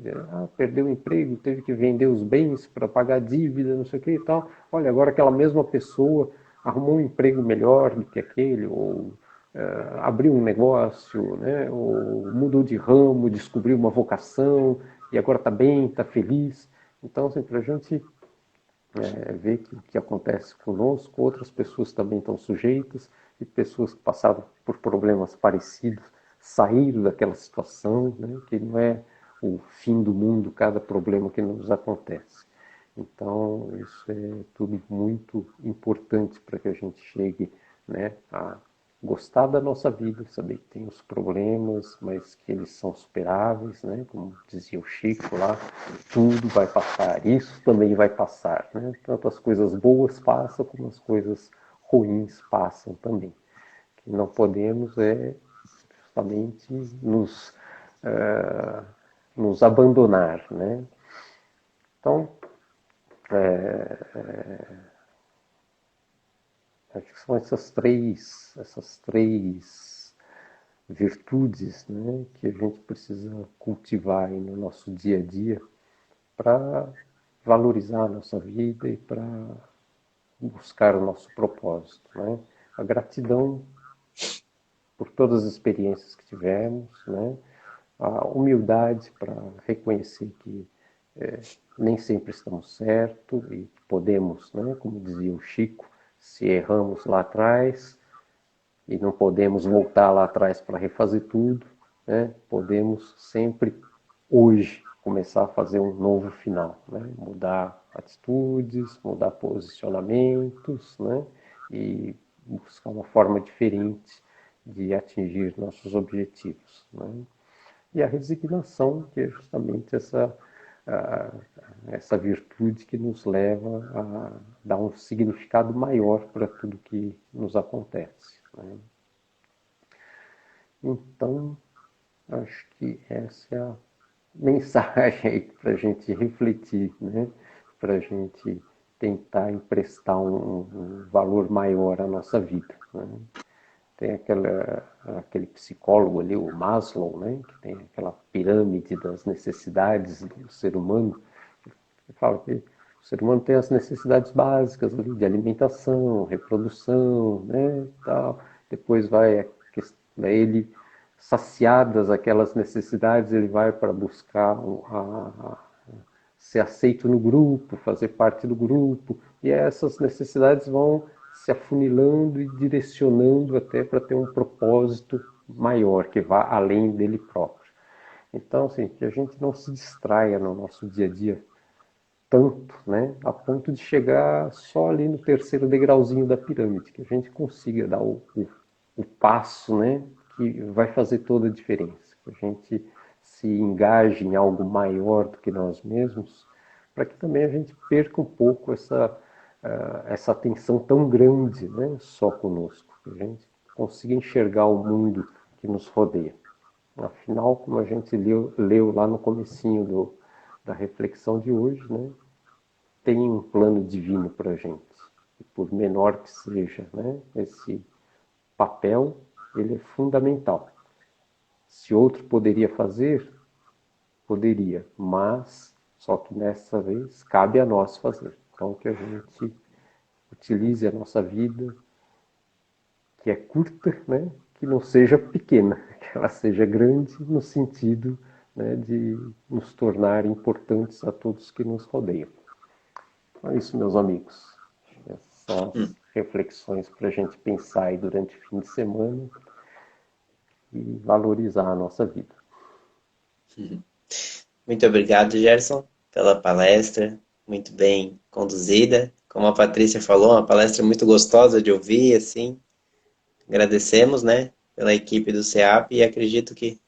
Perdeu o emprego, teve que vender os bens para pagar dívida, não sei o que e tal. Olha, agora aquela mesma pessoa arrumou um emprego melhor do que aquele, ou abriu um negócio, né? Ou mudou de ramo, descobriu uma vocação e agora está bem, está feliz. Então, assim, para a gente ver que o que acontece conosco, outras pessoas também estão sujeitas, e pessoas que passaram por problemas parecidos saíram daquela situação, né, que não é o fim do mundo cada problema que nos acontece. Então, isso é tudo muito importante para que a gente chegue, né, a gostar da nossa vida, saber que tem os problemas, mas que eles são superáveis, né? Como dizia o Chico lá, tudo vai passar, isso também vai passar, né? Tanto as coisas boas passam como as coisas ruins passam também. O que não podemos é justamente nos abandonar, né? Então, acho que são essas três virtudes, né, que a gente precisa cultivar aí no nosso dia a dia para valorizar a nossa vida e para buscar o nosso propósito, né? A gratidão por todas as experiências que tivemos, né? A humildade para reconhecer que nem sempre estamos certos e podemos, né, como dizia o Chico, se erramos lá atrás, e não podemos voltar lá atrás para refazer tudo, né? Podemos sempre, hoje, começar a fazer um novo final, né? Mudar atitudes, mudar posicionamentos, né? E buscar uma forma diferente de atingir nossos objetivos, né? E a resignação, que é justamente essa virtude que nos leva a dar um significado maior para tudo que nos acontece, né? Então, acho que essa é a mensagem aí para a gente refletir, né? Para a gente tentar emprestar um valor maior à nossa vida, né? Tem aquele psicólogo ali, o Maslow, né? Que tem aquela pirâmide das necessidades do ser humano. Ele fala que o ser humano tem as necessidades básicas ali, de alimentação, reprodução, né? Tal. Depois vai ele saciadas aquelas necessidades, ele vai para buscar ser aceito no grupo, fazer parte do grupo, e essas necessidades vão se afunilando e direcionando até para ter um propósito maior, que vá além dele próprio. Então, assim, que a gente não se distraia no nosso dia a dia tanto, né, a ponto de chegar só ali no terceiro degrauzinho da pirâmide, que a gente consiga dar o passo, né, que vai fazer toda a diferença, que a gente se engaje em algo maior do que nós mesmos, para que também a gente perca um pouco essa atenção tão grande, né, só conosco, que a gente consiga enxergar o mundo que nos rodeia. Afinal, como a gente leu lá no comecinho da reflexão de hoje, né, tem um plano divino para a gente. E por menor que seja, né, esse papel ele é fundamental. Se outro poderia fazer, poderia, mas só que nessa vez cabe a nós fazer. Então que a gente utilize a nossa vida, que é curta, né? Que não seja pequena, que ela seja grande no sentido, né, de nos tornar importantes a todos que nos rodeiam. É isso, meus amigos. Essas reflexões para a gente pensar aí durante o fim de semana e valorizar a nossa vida. Muito obrigado, Gerson, pela palestra, muito bem conduzida. Como a Patrícia falou, uma palestra muito gostosa de ouvir, assim. Agradecemos, né, pela equipe do CEAP e acredito que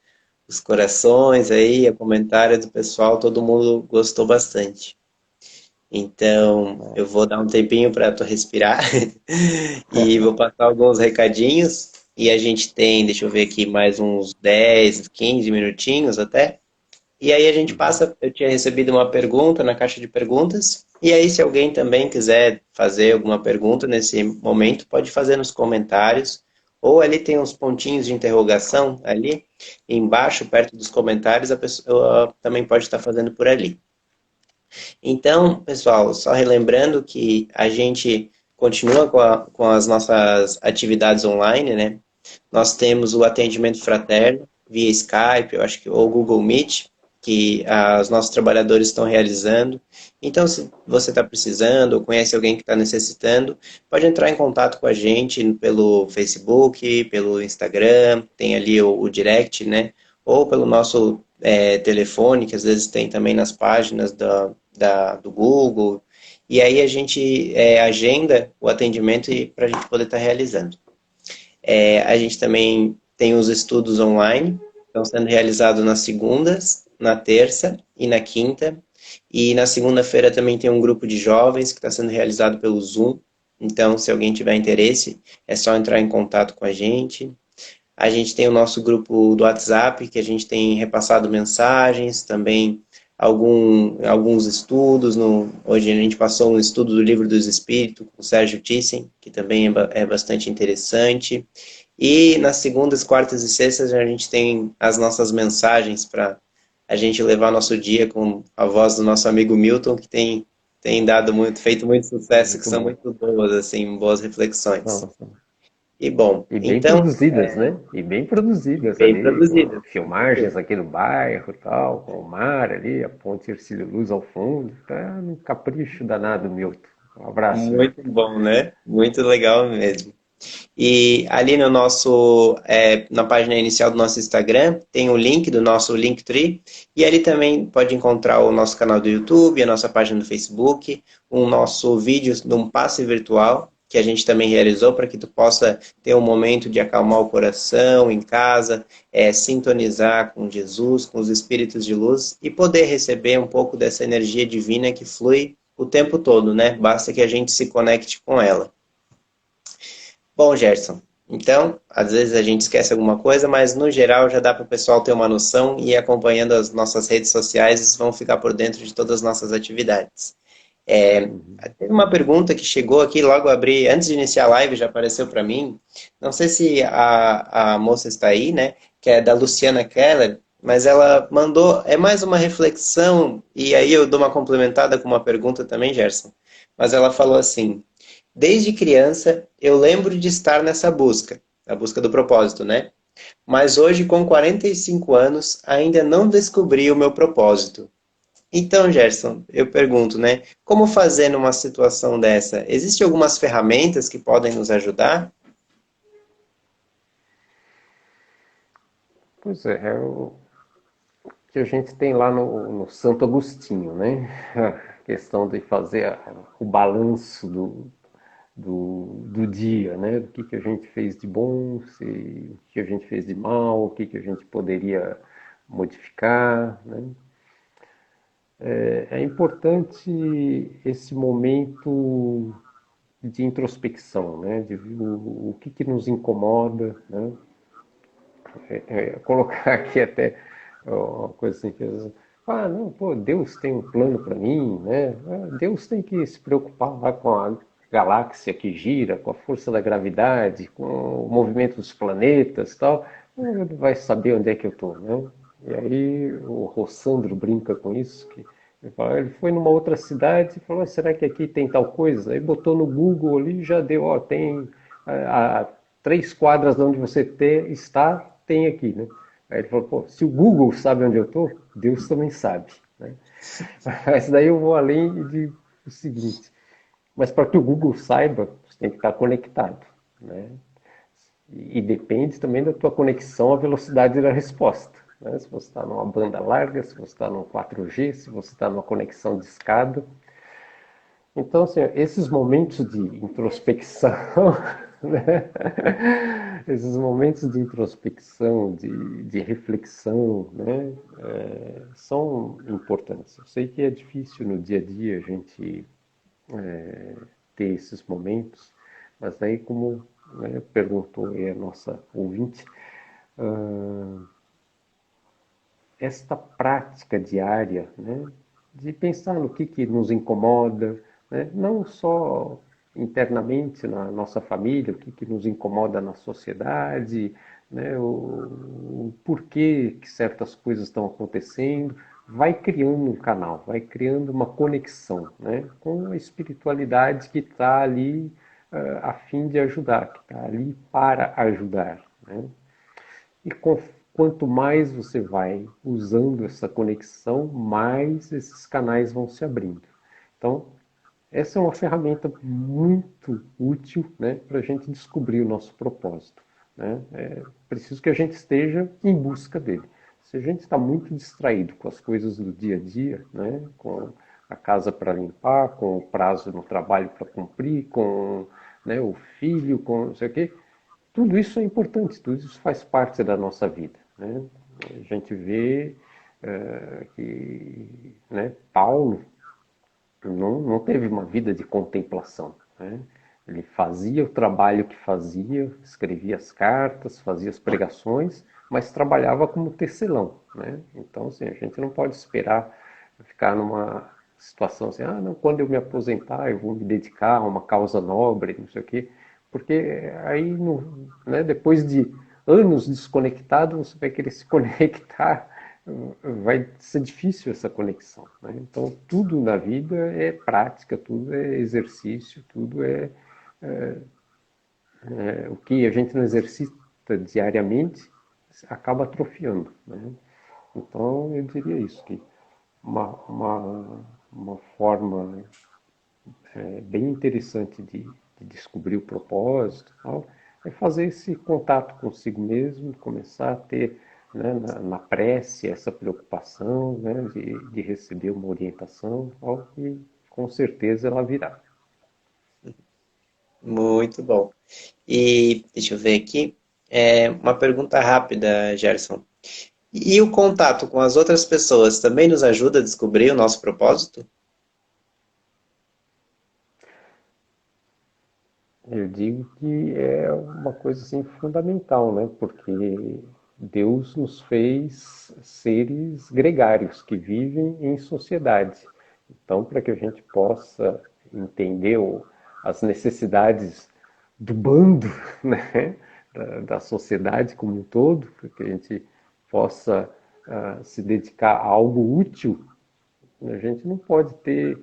os corações aí, a comentário do pessoal, todo mundo gostou bastante. Então, eu vou dar um tempinho para tu respirar e vou passar alguns recadinhos. E a gente tem, deixa eu ver aqui, mais uns 10, 15 minutinhos até. E aí a gente passa, eu tinha recebido uma pergunta na caixa de perguntas. E aí, se alguém também quiser fazer alguma pergunta nesse momento, pode fazer nos comentários. Ou ali tem uns pontinhos de interrogação ali embaixo, perto dos comentários, a pessoa também pode estar fazendo por ali. Então, pessoal, só relembrando que a gente continua com as nossas atividades online, né? Nós temos o atendimento fraterno via Skype, eu acho que ou Google Meet, que os nossos trabalhadores estão realizando. Então, se você está precisando ou conhece alguém que está necessitando, pode entrar em contato com a gente pelo Facebook, pelo Instagram, tem ali o direct, né? Ou pelo nosso telefone, que às vezes tem também nas páginas do Google. E aí a gente agenda o atendimento para a gente poder estar realizando. A gente também tem os estudos online, estão sendo realizados nas segundas, na terça e na quinta. E na segunda-feira também tem um grupo de jovens que está sendo realizado pelo Zoom. Então, se alguém tiver interesse, é só entrar em contato com a gente. A gente tem o nosso grupo do WhatsApp, que a gente tem repassado mensagens, também alguns estudos. Hoje a gente passou um estudo do Livro dos Espíritos com o Sérgio Thyssen, que também é bastante interessante. E nas segundas, quartas e sextas a gente tem as nossas mensagens para a gente levar nosso dia com a voz do nosso amigo Milton, que tem feito muito sucesso, que Muito são bom. muito boas, assim, boas reflexões. Nossa. E bom, E bem então, produzidas, né? E bem produzidas bem ali, com produzida. filmagens aqui no bairro e tal, com o mar ali, a ponte Ercílio Luz ao fundo. Tá um capricho danado, Milton. Um abraço, viu? Muito bom, né? Muito legal mesmo. E ali no nosso, na página inicial do nosso Instagram, tem o link do nosso Linktree, e ali também pode encontrar o nosso canal do YouTube, a nossa página do Facebook, o nosso vídeo de um passe virtual, que a gente também realizou para que tu possa ter um momento de acalmar o coração em casa, sintonizar com Jesus, com os espíritos de luz, e poder receber um pouco dessa energia divina que flui o tempo todo, né? Basta que a gente se conecte com ela. Bom, Gerson, então, às vezes a gente esquece alguma coisa, mas no geral já dá para o pessoal ter uma noção e acompanhando as nossas redes sociais, eles vão ficar por dentro de todas as nossas atividades. Teve uma pergunta que chegou aqui, logo abri, antes de iniciar a live, já apareceu para mim. Não sei se a moça está aí, né? Que é da Luciana Keller, mas ela mandou, é mais uma reflexão, e aí eu dou uma complementada com uma pergunta também, Gerson. Mas ela falou assim: desde criança, eu lembro de estar nessa busca, a busca do propósito, né? Mas hoje, com 45 anos, ainda não descobri o meu propósito. Então, Gerson, eu pergunto, né? Como fazer numa situação dessa? Existem algumas ferramentas que podem nos ajudar? Pois é o que a gente tem lá no Santo Agostinho, né? A questão de fazer o balanço do dia, né? Do que a gente fez de bom, o que a gente fez de mal, o que a gente poderia modificar, né? É importante esse momento de introspecção, né? De ver o que nos incomoda, né? Colocar aqui até uma coisa assim que não, pô, Deus tem um plano para mim, né? Deus tem que se preocupar lá com a galáxia que gira, com a força da gravidade, com o movimento dos planetas e tal, ele vai saber onde é que eu estou, né? E aí o Rossandro brinca com isso, que ele foi numa outra cidade e falou, será que aqui tem tal coisa? Aí botou no Google ali e já deu, ó, tem a 3 quadras de onde você está, tem aqui, né? Aí ele falou, pô, se o Google sabe onde eu estou, Deus também sabe, né? Mas daí eu vou além e digo o seguinte, mas para que o Google saiba, você tem que estar conectado, né? E depende também da tua conexão à velocidade da resposta, né? Se você está numa banda larga, se você está no 4G, se você está numa conexão de escada. Então, assim, esses momentos de introspecção, né? Esses momentos de introspecção, de reflexão, né? São importantes. Eu sei que é difícil no dia a dia a gente ter esses momentos, mas daí, como, né, perguntou aí a nossa ouvinte, uh, esta prática diária, né, de pensar no que nos incomoda, né, não só internamente na nossa família, o que nos incomoda na sociedade, né, o porquê que certas coisas estão acontecendo, vai criando um canal, vai criando uma conexão, né, com a espiritualidade que está ali a fim de ajudar, que está ali para ajudar, né? E quanto mais você vai usando essa conexão, mais esses canais vão se abrindo. Então, essa é uma ferramenta muito útil, né, para a gente descobrir o nosso propósito, né? É preciso que a gente esteja em busca dele. Se a gente está muito distraído com as coisas do dia a dia, né, com a casa para limpar, com o prazo no trabalho para cumprir, com, né, o filho, com não sei o quê, tudo isso é importante, tudo isso faz parte da nossa vida, né? A gente vê que, né, Paulo não teve uma vida de contemplação, né? Ele fazia o trabalho que fazia, escrevia as cartas, fazia as pregações, mas trabalhava como tecelão, né? Então, assim, a gente não pode esperar ficar numa situação assim, ah, não, quando eu me aposentar eu vou me dedicar a uma causa nobre, não sei o quê, porque aí, né, depois de anos desconectado, você vai querer se conectar, vai ser difícil essa conexão, né? Então, tudo na vida é prática, tudo é exercício, tudo é o que a gente não exercita diariamente, acaba atrofiando, né? Então, eu diria isso, que uma forma bem interessante de descobrir o propósito, tal, é fazer esse contato consigo mesmo, começar a ter, né, na prece essa preocupação, né, de receber uma orientação, tal, e com certeza ela virá. Muito bom. E deixa eu ver aqui. Uma pergunta rápida, Gerson. E o contato com as outras pessoas também nos ajuda a descobrir o nosso propósito? Eu digo que é uma coisa assim fundamental, né? Porque Deus nos fez seres gregários que vivem em sociedade. Então, para que a gente possa entender as necessidades do bando, né? Da sociedade como um todo, para que a gente possa se dedicar a algo útil, a gente não pode ter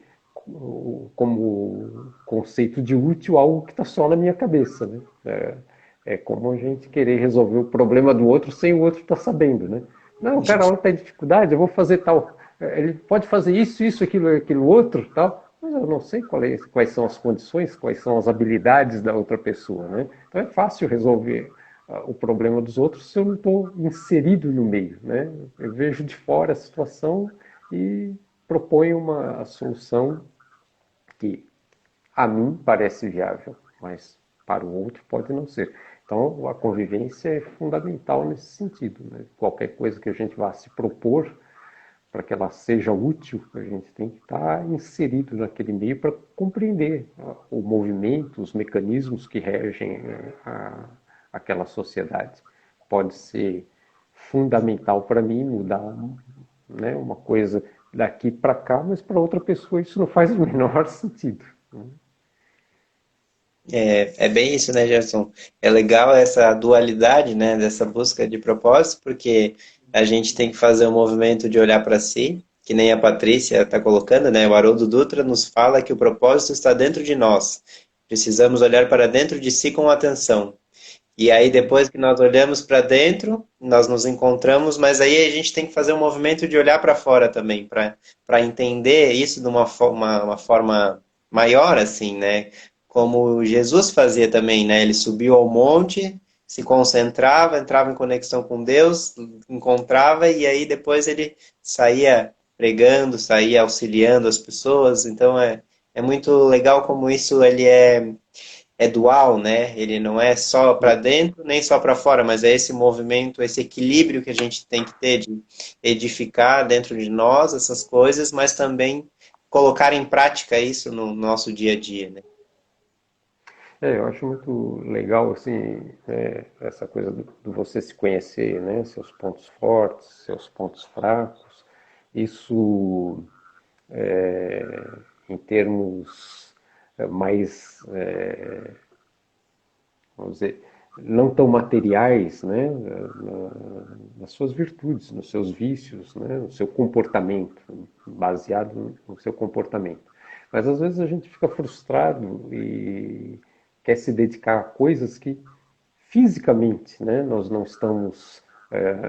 como conceito de útil algo que está só na minha cabeça, né? É como a gente querer resolver o problema do outro sem o outro estar sabendo, né? Não, o cara olha está em dificuldade, eu vou fazer tal. Ele pode fazer isso, aquilo outro, tal. Mas eu não sei quais são as condições, quais são as habilidades da outra pessoa, né? Então é fácil resolver o problema dos outros se eu não estou inserido no meio, né? Eu vejo de fora a situação e proponho uma solução que a mim parece viável, mas para o outro pode não ser. Então, a convivência é fundamental nesse sentido, né? Qualquer coisa que a gente vá se propor, para que ela seja útil, a gente tem que estar inserido naquele meio para compreender o movimento, os mecanismos que regem aquela sociedade. Pode ser fundamental para mim mudar, né, uma coisa daqui para cá, mas para outra pessoa isso não faz o menor sentido, né? É bem isso, né, Gerson? É legal essa dualidade, né, dessa busca de propósito, porque a gente tem que fazer um movimento de olhar para si, que nem a Patrícia está colocando, né? O Haroldo Dutra nos fala que o propósito está dentro de nós. Precisamos olhar para dentro de si com atenção. E aí, depois que nós olhamos para dentro, nós nos encontramos, mas aí a gente tem que fazer um movimento de olhar para fora também, para entender isso de uma forma maior, assim, né? Como Jesus fazia também, né? Ele subiu ao monte, se concentrava, entrava em conexão com Deus, encontrava, e aí depois ele saía pregando, saía auxiliando as pessoas. Então é muito legal como isso ele é dual, né? Ele não é só para dentro nem só para fora, mas é esse movimento, esse equilíbrio que a gente tem que ter de edificar dentro de nós essas coisas, mas também colocar em prática isso no nosso dia a dia, né? Eu acho muito legal, assim, essa coisa do você se conhecer, né? Seus pontos fortes, seus pontos fracos. Isso, em termos mais, vamos dizer, não tão materiais, né? Nas suas virtudes, nos seus vícios, né? No seu comportamento, baseado no seu comportamento. Mas às vezes a gente fica frustrado e quer se dedicar a coisas que fisicamente, né, nós não estamos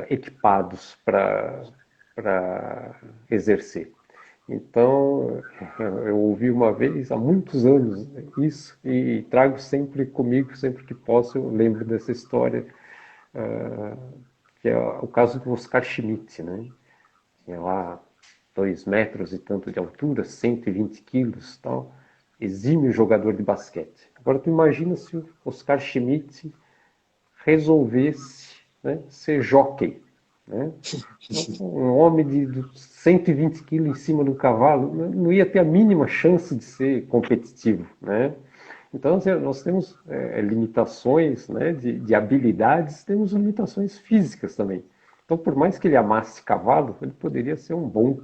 equipados para exercer. Então, eu ouvi uma vez, há muitos anos, isso, e trago sempre comigo, sempre que posso, eu lembro dessa história, que é o caso do Oscar Schmidt, né? Tinha lá 2 metros e tanto de altura, 120 quilos, tal, exímio jogador de basquete. Agora tu imagina se o Oscar Schmidt resolvesse, né, ser jockey, né? Um homem de 120 quilos em cima do cavalo não ia ter a mínima chance de ser competitivo, né? Então, assim, nós temos limitações, né, de habilidades, temos limitações físicas também. Então, por mais que ele amasse cavalo, ele poderia ser um bom,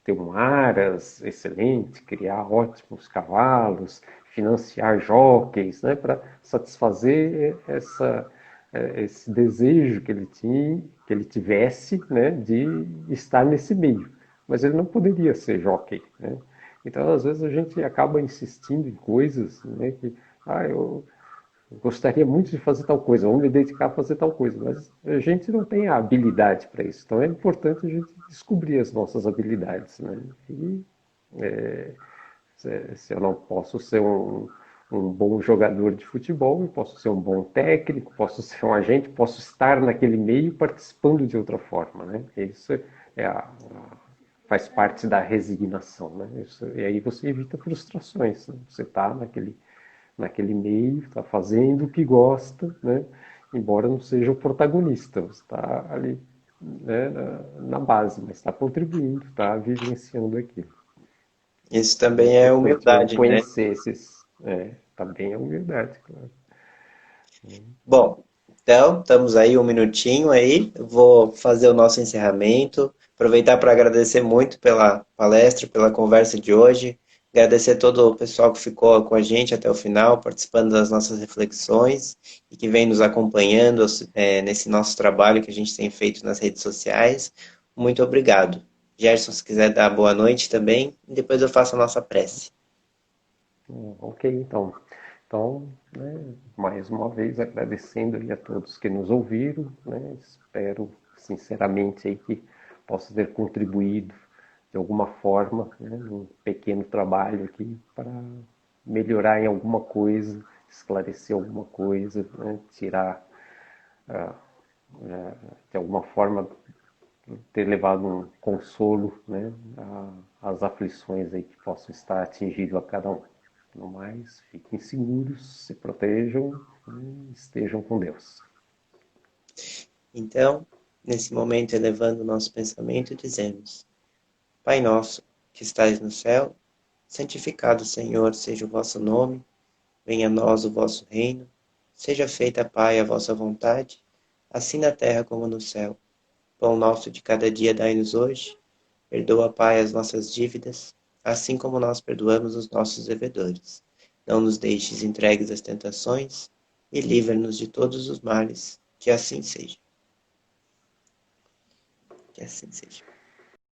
ter um aras excelente, criar ótimos cavalos, financiar jockeys, né, para satisfazer esse desejo que ele tinha, que ele tivesse, né, de estar nesse meio. Mas ele não poderia ser jockey, né? Então, às vezes a gente acaba insistindo em coisas, né, que eu gostaria muito de fazer tal coisa, vamos me dedicar a fazer tal coisa, mas a gente não tem a habilidade para isso. Então é importante a gente descobrir as nossas habilidades, né? E se eu não posso ser um bom jogador de futebol, eu posso ser um bom técnico, posso ser um agente, posso estar naquele meio participando de outra forma, né? Isso faz parte da resignação, né? E aí você evita frustrações, né? Você está naquele meio, está fazendo o que gosta, né? Embora não seja o protagonista, você está ali, né, na base, mas está contribuindo, está vivenciando aquilo. Isso É também é importante humildade, né? conhecer esses. Também a humildade, claro. Bom, então, estamos aí um minutinho aí. Eu vou fazer o nosso encerramento. Aproveitar para agradecer muito pela palestra, pela conversa de hoje. Agradecer todo o pessoal que ficou com a gente até o final, participando das nossas reflexões e que vem nos acompanhando nesse nosso trabalho que a gente tem feito nas redes sociais. Muito obrigado. Gerson, se quiser dar boa noite também, e depois eu faço a nossa prece. Ok, então. Então, né, mais uma vez agradecendo aí a todos que nos ouviram, né, espero sinceramente aí que possa ter contribuído de alguma forma, né, num pequeno trabalho aqui para melhorar em alguma coisa, esclarecer alguma coisa, né, tirar de alguma forma ter levado um consolo, né, às aflições aí que possam estar atingindo a cada um. No mais, fiquem seguros, se protejam e estejam com Deus. Então, nesse momento, elevando o nosso pensamento, dizemos: Pai nosso, que estais no céu, santificado, Senhor, seja o vosso nome, venha a nós o vosso reino, seja feita, Pai, a vossa vontade, assim na terra como no céu. Pão nosso de cada dia dai-nos hoje, perdoa, Pai, as nossas dívidas, assim como nós perdoamos os nossos devedores. Não nos deixes entregues às tentações e livra-nos de todos os males. Que assim seja. Que assim seja.